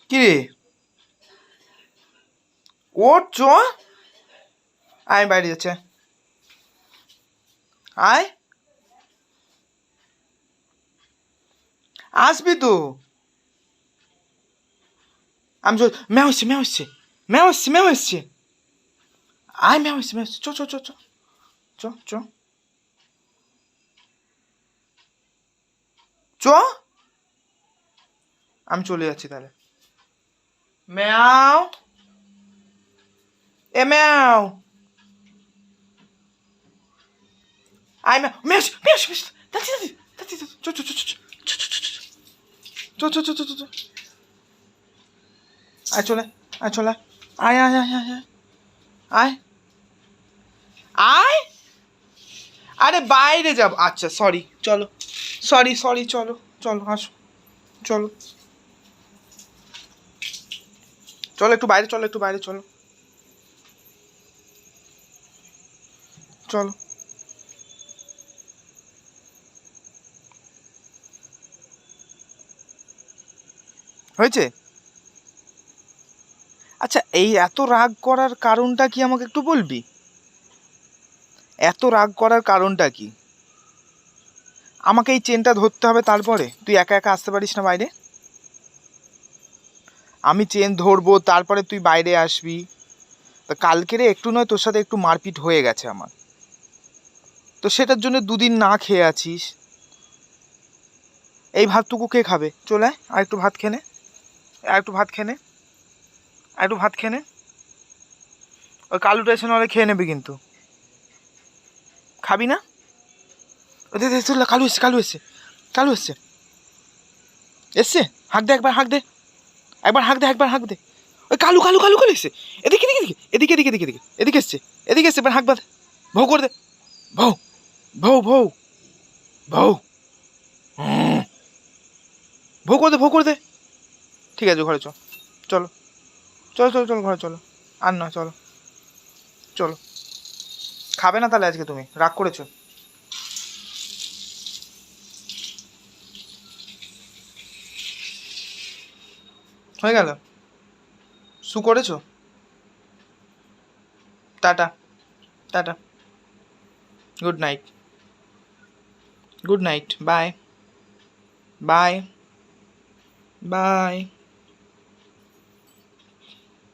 কি রে ওর চ আয় বাইরে যাচ্ছে আয় আসবি তো আমি ম্যাও এসছে ম্যাও এসছে ম্যাও এসছে ম্যাও এসছে আয় ম্যাও এসছে ম্যাও এসছে চ চ চ চ চ চ চ আমি চলে যাচ্ছি তাহলে ম্যাও এ ম্যাও আয় ম্যাও ম্যাও ম্যাও তাড়াতাড়ি তাড়াতাড়ি চ চ চ চ চ চ চ চ চ চ আয় চলে আয় চলে আয় আয় আয় আয় আয় আয় আরে বাইরে যাব আচ্ছা সরি চলো সরি সরি চলো চলো আসো চলো চলো একটু বাইরে চলো একটু বাইরে চলো চলো হয়েছে আচ্ছা এই এত রাগ করার কারণটা কি আমাকে একটু বলবি এত রাগ করার কারণটা কি আমাকে এই চেনটা ধরতে হবে তারপরে তুই একা একা আসতে পারিস না বাইরে আমি চেন ধরবো তারপরে তুই বাইরে আসবি তা কালকেরে একটু নয় তোর সাথে একটু মারপিট হয়ে গেছে আমার তো সেটার জন্য দুদিন না খেয়ে আছিস এই ভাতটুকু কে খাবে চলে আর একটু ভাত খেনে আর একটু ভাত খেনে আর একটু ভাত খেনে ওই কালুটা এসে নাহলে খেয়ে নেবে কিন্তু খাবি না ওই দে চল কালু এসছে কালু এসছে কালু এসছে এসছে হাঁক দে একবার হাঁক দে একবার হাঁক দে একবার হাঁক দে ওই কালু কালু কালু কালু এসছে এদিকে এদিকে এদিকে এদিকে এদিকে এদিকে এদিকে এসছে এদিকে এসছে এবার হাঁক বাদ ভৌ করে দে ভৌ ভৌ ভৌ ভৌ ভৌ করে দে ভৌ করে দে ঠিক আছে ঘরে চল চলো চলো চলো চলো ঘরে চলো আর না চলো চলো খাবে না তাহলে আজকে তুমি রাগ করেছো হয়ে গেল শু করেছো tata tata good night good night bye bye bye